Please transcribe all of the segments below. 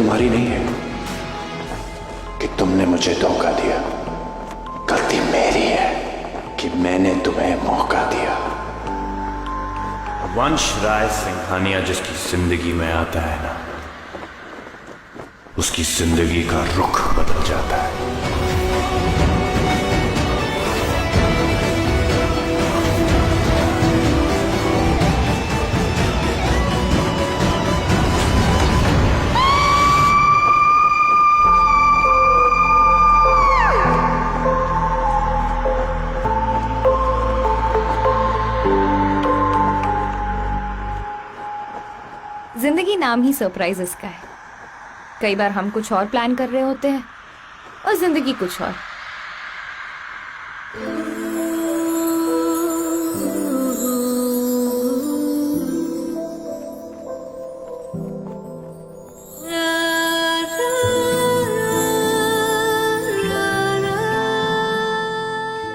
तुम्हारी नहीं है कि तुमने मुझे धोखा दिया, गलती मेरी है कि मैंने तुम्हें मौका दिया। वंश राय सिंघानिया जिसकी जिंदगी में आता है ना, उसकी जिंदगी का रुख बदल जाता है। जिंदगी नाम ही सरप्राइजेस का है। कई बार हम कुछ और प्लान कर रहे होते हैं और जिंदगी कुछ और।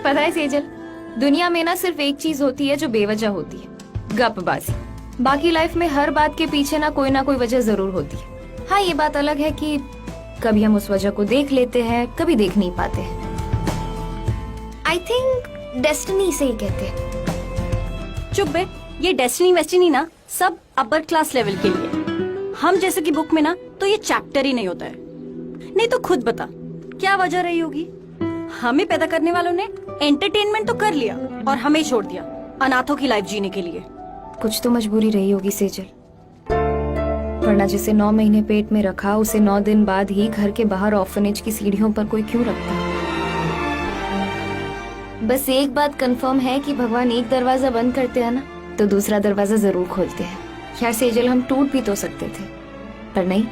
पता है सेजल, दुनिया में ना सिर्फ एक चीज होती है जो बेवजह होती है, गपबाजी। बाकी लाइफ में हर बात के पीछे ना कोई वजह जरूर होती है। हाँ, ये बात अलग है कि कभी हम उस वजह को देख लेते हैं, कभी देख नहीं पाते हैं। आई थिंक डेस्टिनी से ही कहते हैं। चुप बे, ये डेस्टिनी वेस्टिनी ना सब अपर क्लास लेवल के लिए। हम जैसे की बुक में ना तो ये चैप्टर ही नहीं होता है। नहीं तो खुद बता, क्या वजह रही होगी? हमें पैदा करने वालों ने एंटरटेनमेंट तो कर लिया और हमें छोड़ दिया अनाथों की लाइफ जीने के लिए। कुछ तो मजबूरी रही होगी सेजल, वरना जिसे 9 महीने पेट में रखा उसे 9 दिन बाद ही घर के बाहर ऑर्फनेज की सीढ़ियों पर कोई क्यों रखता? बस एक बात कंफर्म है कि भगवान एक दरवाजा बंद करते हैं ना तो दूसरा दरवाजा जरूर खोलते हैं। यार सेजल, हम टूट भी तो सकते थे, पर नहीं,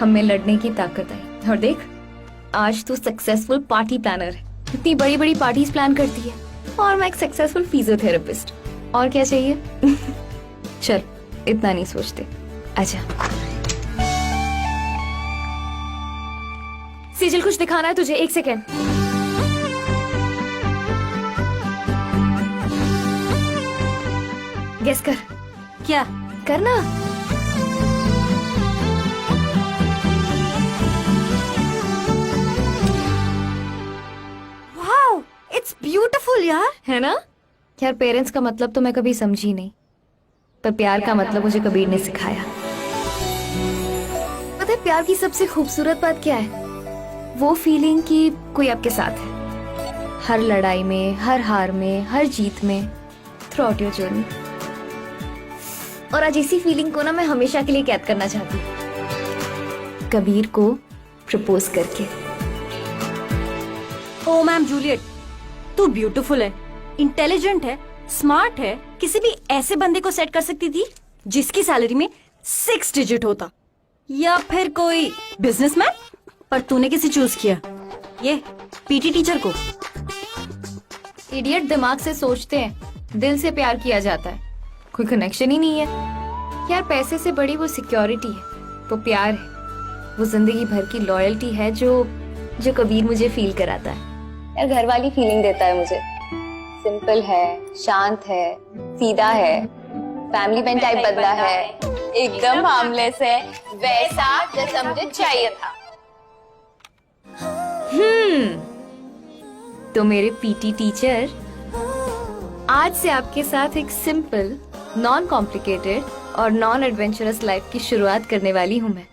हम में लड़ने की ताकत आई। और देख, आज तू सक्सेसफुल पार्टी प्लानर है, इतनी बड़ी बड़ी पार्टीज प्लान करती है, और मैं एक सक्सेसफुल फिजियोथेरेपिस्ट। और क्या चाहिए? चल, इतना नहीं सोचते, अच्छा। सेजल, कुछ दिखाना है तुझे, 1 सेकेंड। गेस कर। क्या करना? वाओ, इट्स ब्यूटीफुल यार। है ना? यार, पेरेंट्स का मतलब तो मैं कभी समझी नहीं, पर प्यार का मतलब मुझे कबीर ने सिखाया। पता है प्यार की सबसे खूबसूरत बात क्या है? वो फीलिंग कि कोई आपके साथ है, हर लड़ाई में, हर हार में, हर जीत में, थ्रू आउट योर जर्नी। और आज इसी फीलिंग को ना मैं हमेशा के लिए कैद करना चाहती हूँ, कबीर को प्रपोज करके। ओ मैम जूलियट, तू ब्यूटीफुल है, इंटेलिजेंट है, स्मार्ट है। किसी भी ऐसे बंदे को सेट कर सकती थी जिसकी सैलरी में 6 डिजिट होता, या फिर कोई बिजनेसमैन, पर तूने किसे चूज किया? ये पीटी टीचर को। इडियट दिमाग से सोचते हैं, दिल से प्यार किया जाता है, कोई कनेक्शन ही नहीं है। यार, पैसे से बड़ी वो सिक्योरिटी है, वो प्यार है, वो जिंदगी भर की लॉयल्टी है जो कबीर मुझे फील कराता है। यार, घर वाली फीलिंग देता है मुझे। सिंपल है, शांत है, सीधा है, फैमिली मैन टाइप बंदा है, एकदम हार्मलेस है, वैसा जैसा मुझे चाहिए था। तो मेरे पीटी टीचर, आज से आपके साथ एक सिंपल, नॉन कॉम्प्लिकेटेड और नॉन एडवेंचरस लाइफ की शुरुआत करने वाली हूँ मैं।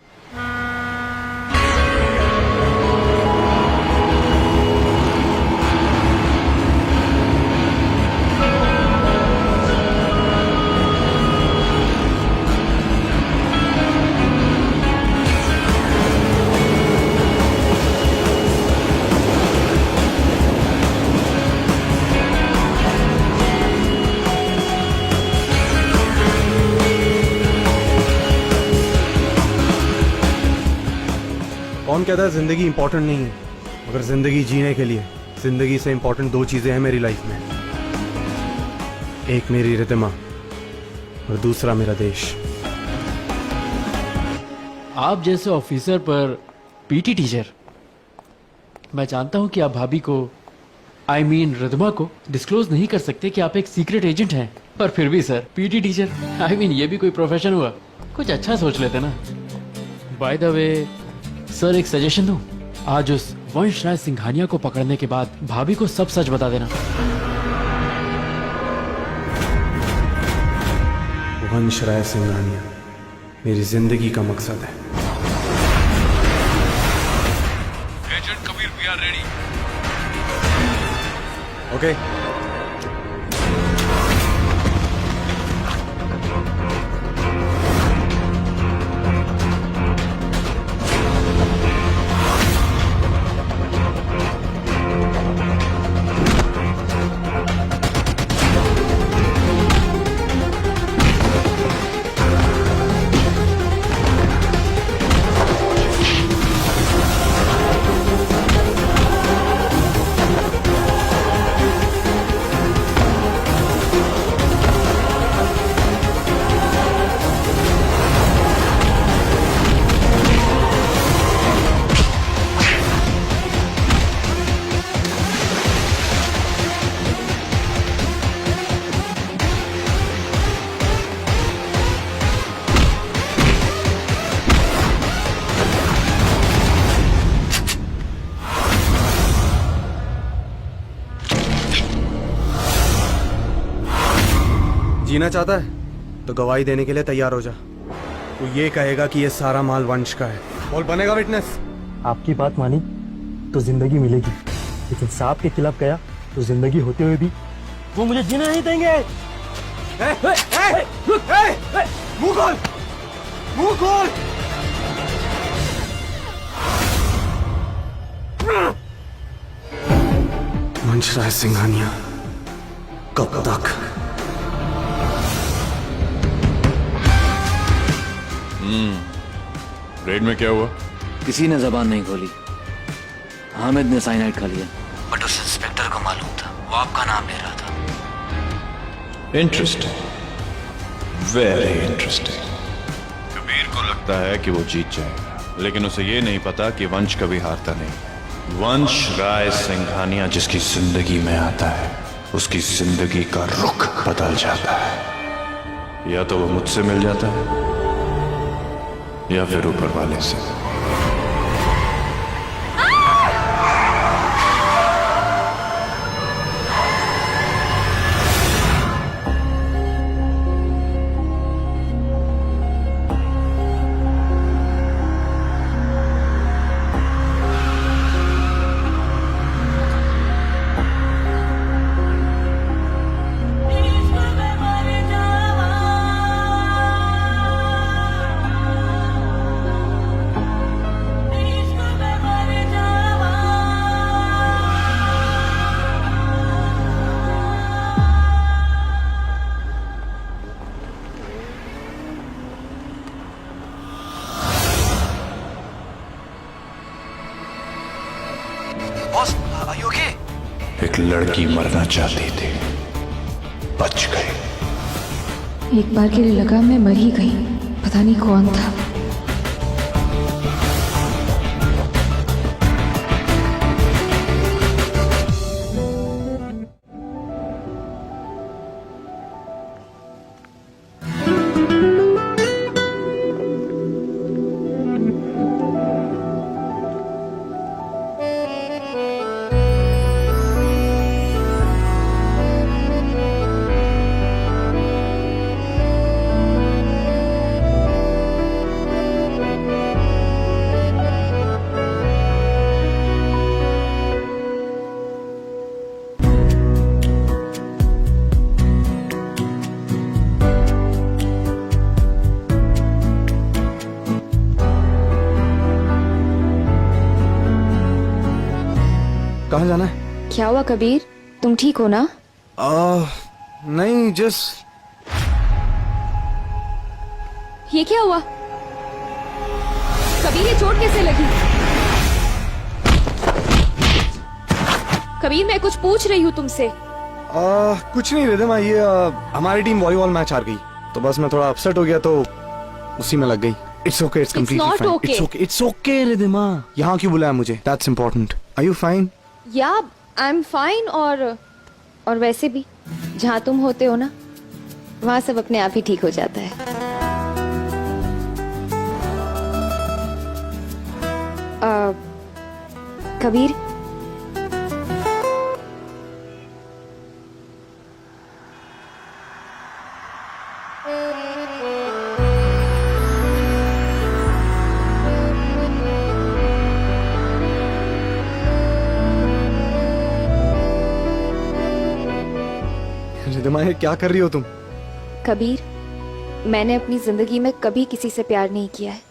कौन कहता है जिंदगी इंपॉर्टेंट नहीं है? मगर जिंदगी जीने के लिए जिंदगी से इंपॉर्टेंट 2 चीजें हैं मेरी लाइफ में। एक मेरी रितिमा और दूसरा मेरा देश। आप जैसे ऑफिसर पर पीटी टीचर, मैं जानता हूं कि आप भाभी को, आई मीन रितिमा को डिस्क्लोज नहीं कर सकते कि आप एक सीक्रेट एजेंट हैं, पर फिर भी sir, PT teacher, I mean ये भी कोई प्रोफेशन हुआ? कुछ अच्छा सोच लेते ना। बाय द वे सर, एक सजेशन दूं? आज उस वंश राय सिंघानिया को पकड़ने के बाद भाभी को सब सच बता देना। वंश राय सिंघानिया मेरी जिंदगी का मकसद है। Agent Kabir, we are ready. Okay जीना चाहता है तो गवाही देने के लिए तैयार हो जा। तू ये कहेगा कि ये सारा माल वंश का है। बोल, बनेगा विटनेस? आपकी बात मानी तो जिंदगी मिलेगी, लेकिन सांप के खिलाफ गया तो जिंदगी होते हुए भी वो मुझे जीना नहीं देंगे। मुंह खोल, मुंह खोल। वंश राय सिंघानिया कब तक? रेड में क्या हुआ? किसी ने जबान नहीं खोली। हामिद ने साइनाइड खा लिया, बट उस इंस्पेक्टर को मालूम था, वो आपका नाम ले रहा था। Interesting, very interesting. कबीर को लगता है कि वो जीत जाएगा, लेकिन उसे ये नहीं पता कि वंश कभी हारता नहीं। वंश राय सिंघानिया जिसकी जिंदगी में आता है, उसकी जिंदगी का रुख बदल जाता है। या तो वो मुझसे मिल जाता है या फिर ऊपर वाले से। एक लड़की मरना चाहती थी, बच गई। एक बार के लिए लगा मैं मर ही गई, पता नहीं कौन था। कहाँ जाना है? क्या हुआ कबीर, तुम ठीक हो ना? नहीं, जस्ट ये क्या हुआ कबीर, ये चोट कैसे लगी? कबीर मैं कुछ पूछ रही हूँ तुमसे। कुछ नहीं रिदमा, ये हमारी टीम वॉलीबॉल मैच हार गई, तो बस मैं थोड़ा अपसेट हो गया, तो उसी में लग गई। It's okay, it's completely fine. It's okay, it's okay Ridhima. यहाँ क्यों बुलाया मुझे? That's important. Are you fine? या आई एम फाइन। और वैसे भी जहाँ तुम होते हो ना, वहाँ सब अपने आप ही ठीक हो जाता है। कबीर, रिद्धिमा, ये क्या कर रही हो तुम? कबीर, मैंने अपनी जिंदगी में कभी किसी से प्यार नहीं किया है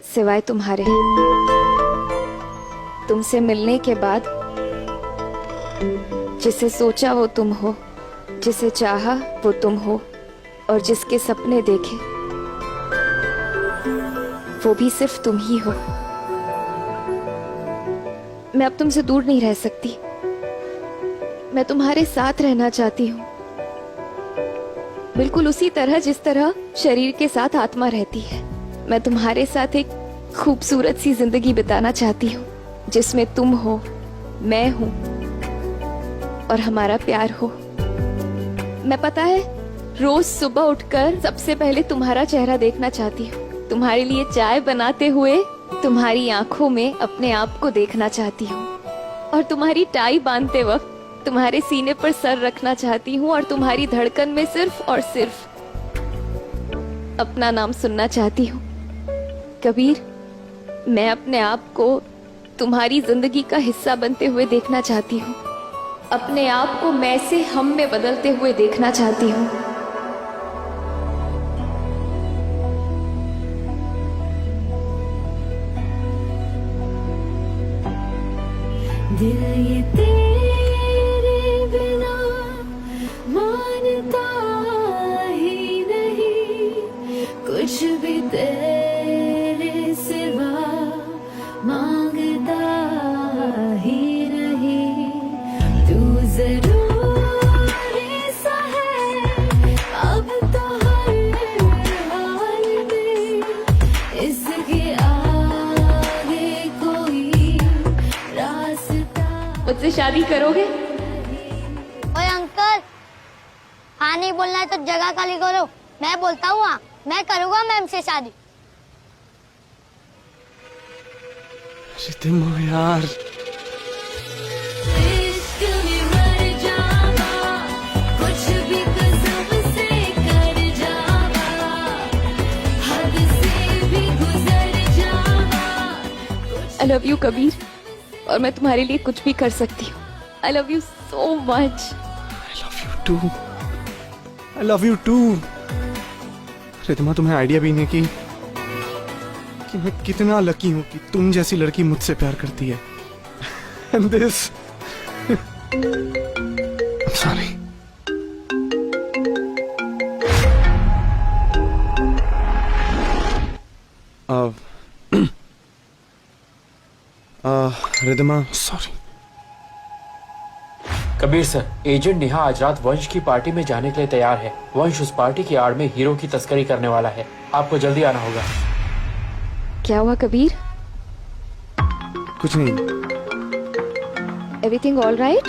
सिवाय तुम्हारे। तुमसे मिलने के बाद जिसे सोचा वो तुम हो, जिसे चाहा वो तुम हो, और जिसके सपने देखे वो भी सिर्फ तुम ही हो। मैं अब तुमसे दूर नहीं रह सकती। मैं तुम्हारे साथ रहना चाहती हूँ, बिल्कुल उसी तरह जिस तरह शरीर के साथ आत्मा रहती है। मैं तुम्हारे साथ एक खूबसूरत सी जिंदगी बिताना चाहती हूँ, जिसमें तुम हो, मैं हूँ और हमारा प्यार हो। मैं पता है रोज सुबह उठकर सबसे पहले तुम्हारा चेहरा देखना चाहती हूँ, तुम्हारे लिए चाय बनाते हुए तुम्हारी आंखों में अपने आप को देखना चाहती हूँ, और तुम्हारी टाई बांधते वक्त तुम्हारे सीने पर सर रखना चाहती हूँ, और तुम्हारी धड़कन में सिर्फ और सिर्फ अपना नाम सुनना चाहती हूँ। कबीर, मैं अपने आप को तुम्हारी जिंदगी का हिस्सा बनते हुए देखना चाहती हूँ, अपने आप को मैं से हम में बदलते हुए देखना चाहती हूँ। दिल ये तेरे बिना मानता ही नहीं, कुछ भी तेरे सिवा मांगता ही नहीं। तू जरूरी सा है अब तो हर हाल में, इसके आगे कोई रास्ता। मुझसे शादी करोगे? ओए अंकल, हाँ नहीं बोलना है तो जगह खाली करो। मैं बोलता हूँ हाँ, मैं करूँगा मैम से शादी। रिद्धिमा यार, इश्क में मर जावा, कुछ भी कसम से कर जावा, हद से भी गुजर जावा। आई लव यू कबीर, और मैं तुम्हारे लिए कुछ भी कर सकती हूँ। I love you so much. I love you too. Riddhima, तुम्हें आइडिया भी नहीं कि मैं कितना लकी हूं कि तुम जैसी लड़की मुझसे प्यार करती है। And this, sorry. Riddhima, sorry. Kabir sir, agent Neha आज रात वंश की पार्टी में जाने के लिए तैयार है। वंश उस पार्टी की आड़ में हीरो की तस्करी करने वाला है। आपको जल्दी आना होगा। क्या हुआ कबीर? कुछ नहीं। Everything all right?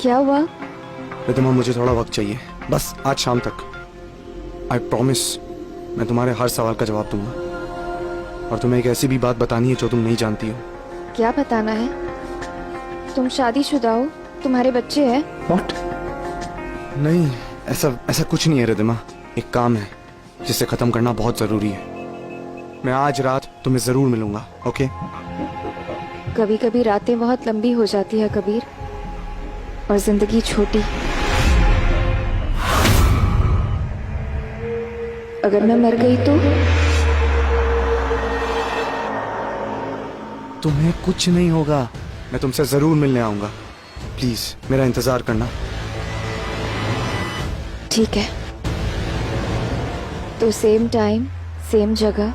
क्या हुआ? रिद्धिमा, मुझे थोड़ा वक्त चाहिए, बस आज शाम तक। आई प्रॉमिस मैं तुम्हारे हर सवाल का जवाब दूंगा, और तुम्हें एक ऐसी भी बात बतानी है जो तुम नहीं जानती हो। क्या बताना है? तुम शादीशुदा हो, तुम्हारे बच्चे हैं। What? नहीं, ऐसा कुछ नहीं है रिद्धिमा। एक काम है जिसे खत्म करना बहुत जरूरी है। मैं आज रात तुम्हें जरूर मिलूंगा, ओके? कभी कभी रातें बहुत लंबी हो जाती है कबीर, और जिंदगी छोटी। अगर मैं मर गई तो? तुम्हें कुछ नहीं होगा, मैं तुमसे जरूर मिलने आऊंगा। प्लीज मेरा इंतजार करना। ठीक है, तो सेम टाइम सेम जगह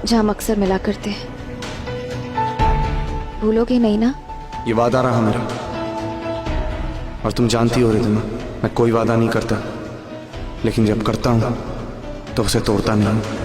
जहां हम अक्सर मिला करते हैं। भूलोगे नहीं ना? ये वादा रहा मेरा, और तुम जानती हो रिद्धिमा, मैं कोई वादा नहीं करता, लेकिन जब करता हूं तो उसे तोड़ता नहीं हूं।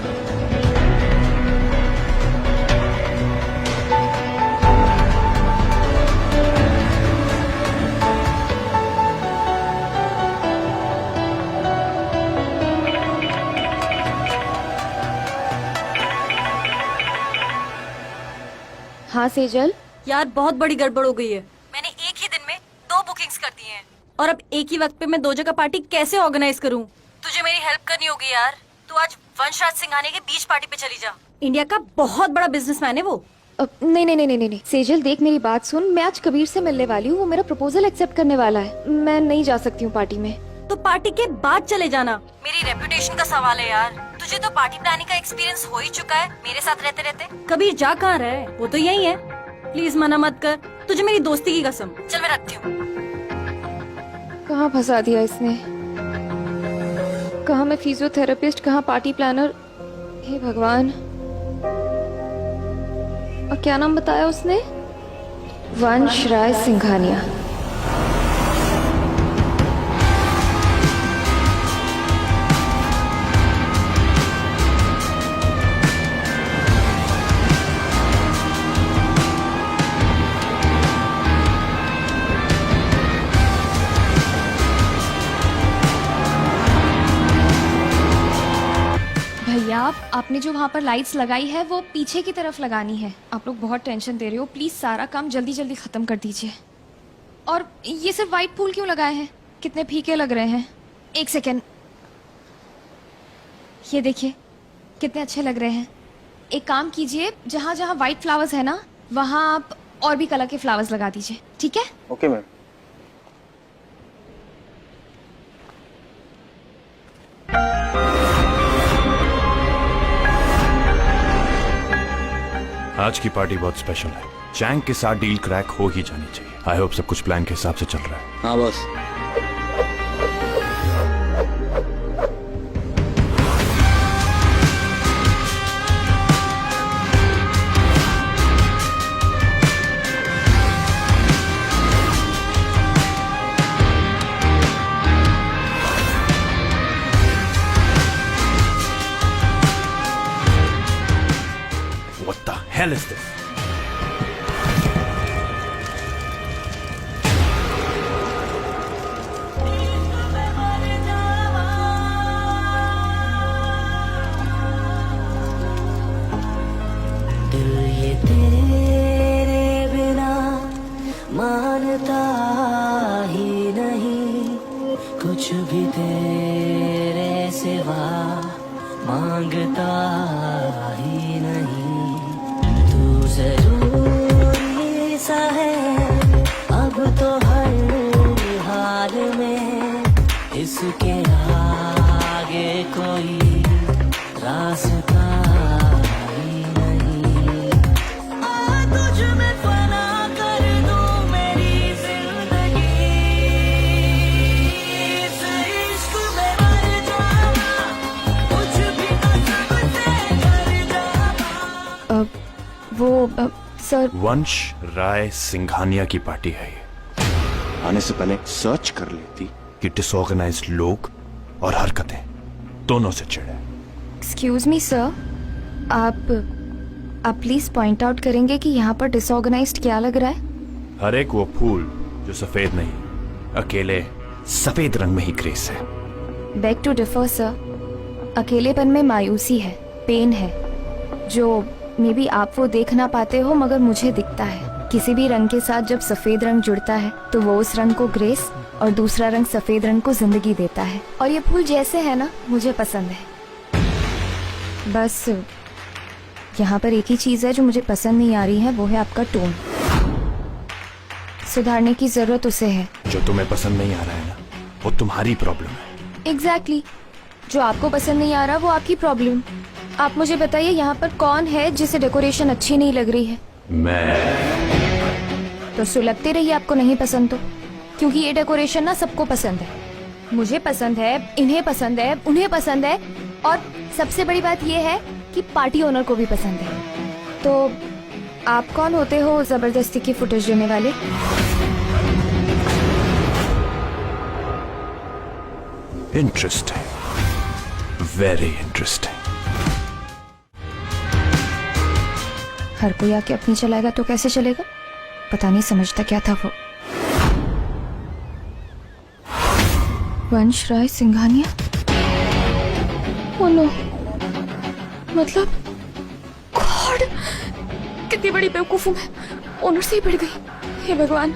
हाँ सेजल। यार बहुत बड़ी गड़बड़ हो गई है। मैंने एक ही दिन में 2 बुकिंग्स कर दी हैं और अब एक ही वक्त पे मैं 2 जगह पार्टी कैसे ऑर्गेनाइज करूं? तुझे मेरी हेल्प करनी होगी यार। तू आज वंशराज सिंघानिया के बीच पार्टी पे चली जा। इंडिया का बहुत बड़ा बिजनेसमैन है वो। नहीं नहीं नहीं नहीं नहीं सेजल, देख मेरी बात सुन। मैं आज कबीर से मिलने वाली हूँ, वो मेरा प्रपोजल एक्सेप्ट करने वाला है। मैं नहीं जा सकती हूँ पार्टी में। तो पार्टी के बाद चले जाना। मेरी रेपुटेशन का सवाल है यार। तुझे तो पार्टी प्लानिंग का एक्सपीरियंस हो ही चुका है मेरे साथ रहते रहते। कबीर जा कहाँ रहे? वो तो यही है। प्लीज मना मत कर, तुझे मेरी दोस्ती की कसम। चल मैं रखती हूँ। कहाँ फंसा दिया इसने? कहाँ मैं फिजियोथेरेपिस्ट, कहाँ पार्टी प्लानर। हे भगवान। और क्या नाम बताया उसने? वंश राय सिंघानिया। भैया आपने जो वहाँ पर लाइट्स लगाई है वो पीछे की तरफ लगानी है। आप लोग बहुत टेंशन दे रहे हो, प्लीज सारा काम जल्दी जल्दी खत्म कर दीजिए। और ये सिर्फ वाइट फूल क्यों लगाए हैं? कितने फीके लग रहे हैं। एक सेकेंड, ये देखिए कितने अच्छे लग रहे हैं। एक काम कीजिए, जहाँ जहाँ व्हाइट फ्लावर्स है ना, वहाँ आप और भी कलर के फ्लावर्स लगा दीजिए, ठीक है? Okay ma'am. आज की पार्टी बहुत स्पेशल है। चैंग के साथ डील क्रैक हो ही जानी चाहिए। आई होप सब कुछ प्लान के हिसाब से चल रहा है। हाँ boss. What the hell is this? दिल ये तेरे बिना मानता ही नहीं, कुछ भी तेरे सिवा मांगता ही नहीं। तू जरूरी सा है अब तो हर हाल में, इसके आगे कोई रास्ता ही नहीं। आ तुझ में फना कर दूं मेरी जिंदगी, इस इश्क में मर जावा, कुछ भी कसम से कर जावा। सर वंश राय सिंघानिया की पार्टी है ये। आने से पहले सर्च कर लेती कि डिसऑर्गेनाइज्ड लोग और हरकतें दोनों से चिढ़े। एक्सक्यूज मी सर, आप प्लीज पॉइंट आउट करेंगे कि यहाँ पर डिसऑर्गेनाइज्ड क्या लग रहा है? हर एक वो फूल जो सफेद नहीं, अकेले सफेद रंग में ही ग्रेस है। बेग टू डिफर सर, अकेलेपन में मायूसी है, पेन है, जो मे बी आप वो देख ना पाते हो मगर मुझे दिखता है। किसी भी रंग के साथ जब सफेद रंग जुड़ता है तो वो उस रंग को ग्रेस और दूसरा रंग सफेद रंग को जिंदगी देता है। और ये फूल जैसे है ना, मुझे पसंद है। बस यहाँ पर एक ही चीज है जो मुझे पसंद नहीं आ रही है, वो है आपका टोन। सुधारने की जरूरत उसे है। जो तुम्हें पसंद नहीं आ रहा है ना, वो तुम्हारी प्रॉब्लम है। एग्जैक्टली, जो आपको पसंद नहीं आ रहा वो आपकी प्रॉब्लम। आप मुझे बताइए यहाँ पर कौन है जिसे डेकोरेशन अच्छी नहीं लग रही है? मैं। तो सुलगते रहिए आपको नहीं पसंद तो, क्योंकि ये डेकोरेशन ना सबको पसंद है। मुझे पसंद है, इन्हें पसंद है, उन्हें पसंद है, और सबसे बड़ी बात ये है कि पार्टी ओनर को भी पसंद है। तो आप कौन होते हो जबरदस्ती की फुटेज देने वाले? Interesting, very interesting. हर कोई आके अपनी चलाएगा तो कैसे चलेगा? पता नहीं समझता क्या था वो। वंश राय सिंघानिया? ओह नो, मतलब गॉड, कितनी बड़ी बेवकूफ हूँ मैं, ओनर से ही पड़ गई। हे भगवान,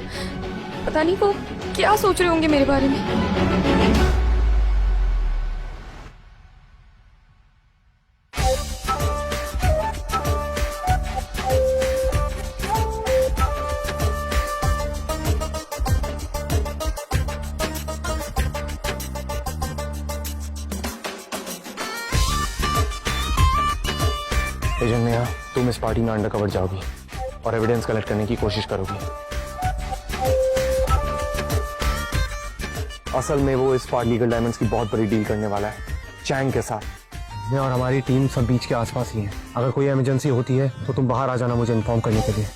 पता नहीं वो क्या सोच रहे होंगे मेरे बारे में। एजेंट नेहा, तुम इस पार्टी में अंडरकवर जाओगी और एविडेंस कलेक्ट करने की कोशिश करोगी। असल में वो इस पार लीगल डायमंड्स की बहुत बड़ी डील करने वाला है चैंग के साथ। मैं और हमारी टीम सब बीच के आसपास ही है। अगर कोई इमरजेंसी होती है तो तुम बाहर आ जाना मुझे इन्फॉर्म करने के लिए।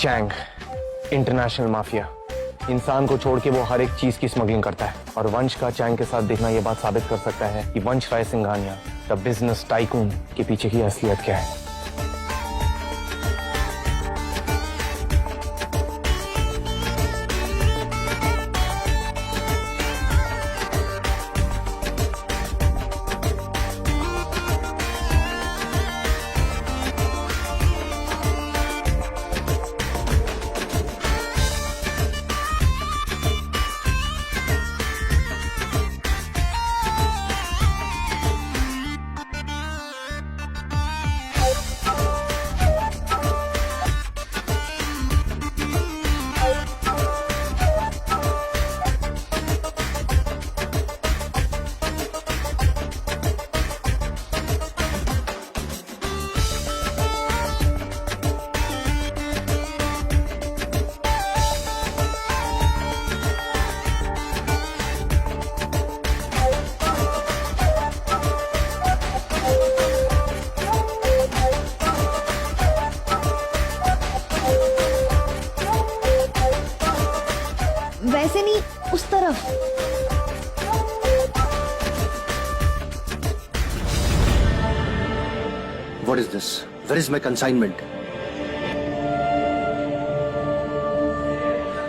चैंग इंटरनेशनल माफिया, इंसान को छोड़ के वो हर एक चीज की स्मगलिंग करता है और वंश का चैंग के साथ देखना ये बात साबित कर सकता है कि वंश राय सिंघानिया द बिजनेस टाइकून के पीछे की असलियत क्या है। वैसे नहीं, उस तरफ। What is this? Where is my consignment?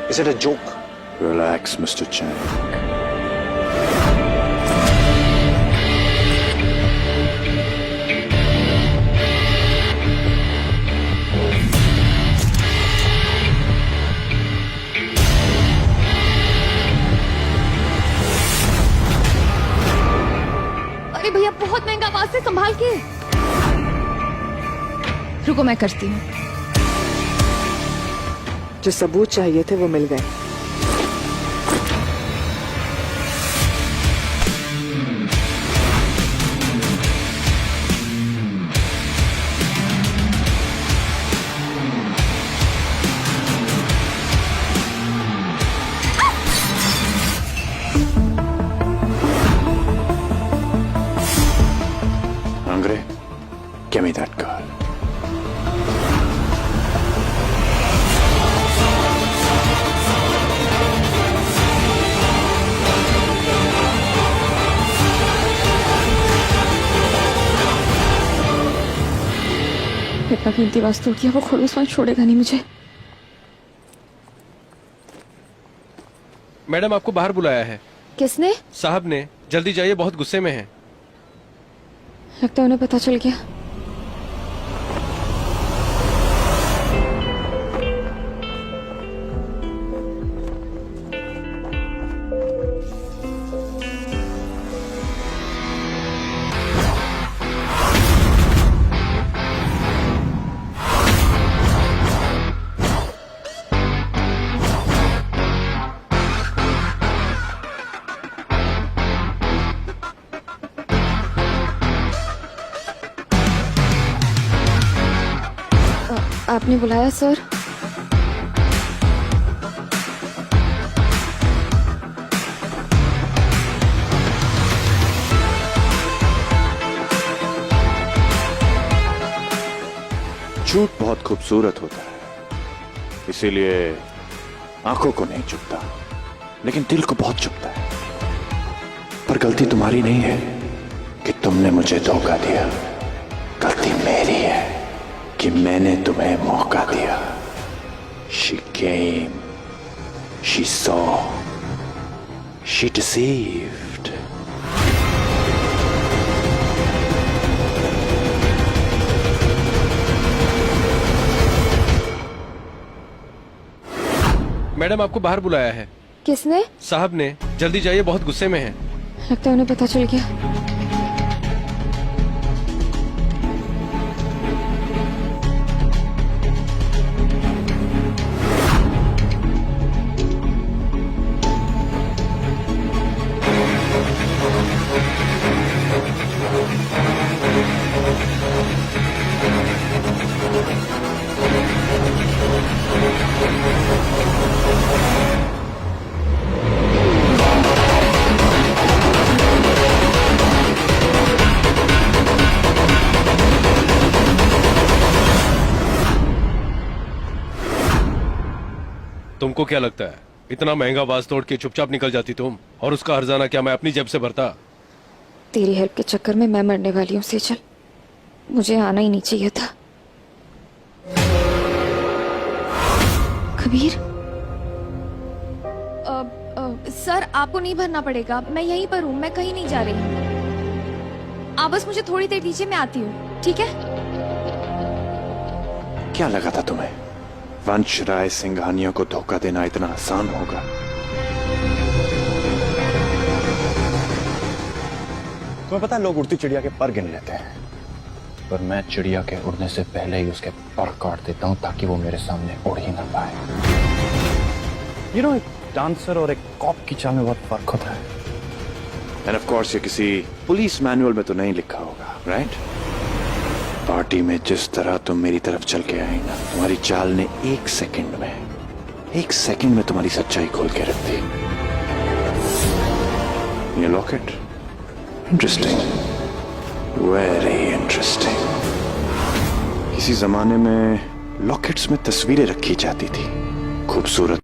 Is it a joke? Relax, Mr. Chang. अरे भैया, बहुत महंगा, आवाज से संभाल के। रुको, मैं करती हूँ। जो सबूत चाहिए थे वो मिल गए। Hungry? Give me that girl. इतना कीमती वस्तु किया, वो खड़ूस वंश छोड़ेगा नहीं मुझे। मैडम, आपको बाहर बुलाया है। किसने? साहब ने। जल्दी जाइए, बहुत गुस्से में हैं। लगता है उन्हें पता चल गया। आपने बुलाया सर? झूठ बहुत खूबसूरत होता है, इसीलिए आंखों को नहीं चुभता, लेकिन दिल को बहुत चुभता है। पर गलती तुम्हारी नहीं है कि तुमने मुझे धोखा दिया, गलती मेरी है कि मैंने तुम्हें मौका दिया। She came, she saw, she deceived. Madam आपको बाहर बुलाया है। किसने? साहब ने। जल्दी जाइए, बहुत गुस्से में हैं। लगता है उन्हें पता चल गया। तुमको क्या लगता है इतना महंगा बाज तोड़ के चुपचाप निकल जाती तुम? और उसका हर्जाना क्या मैं अपनी जेब से भरता? तेरी हेल्प के चक्कर में मैं मरने वाली हूँ सेजल। मुझे आना ही नहीं चाहिए था। कबीर, सर आपको नहीं भरना पड़ेगा, मैं यहीं पर हूँ, मैं कहीं नहीं जा रही। आप बस मुझे थोड़ी देर दीजिए, मैं आती हूँ, ठीक है? क्या लगा था तुम्हें वंश राय सिंघानिया को धोखा देना इतना आसान होगा? तुम्हें पता है लोग उड़ती चिड़िया के पर गिन लेते हैं, पर मैं चिड़िया के उड़ने से पहले ही उसके पर काट देता हूं ताकि वो मेरे सामने उड़ ही ना पाए। यू नो, एक डांसर और एक कॉप की चाल में बहुत फर्क होता है। एंड ऑफ कोर्स ये किसी पुलिस मैनुअल में तो नहीं लिखा होगा, राइट? पार्टी में जिस तरह तुम मेरी तरफ चल के आई ना, तुम्हारी चाल ने एक सेकंड में तुम्हारी सच्चाई खोल के रख दी। ये लॉकेट, इंटरेस्टिंग, वेरी इंटरेस्टिंग। किसी जमाने में लॉकेट्स में तस्वीरें रखी जाती थी, खूबसूरत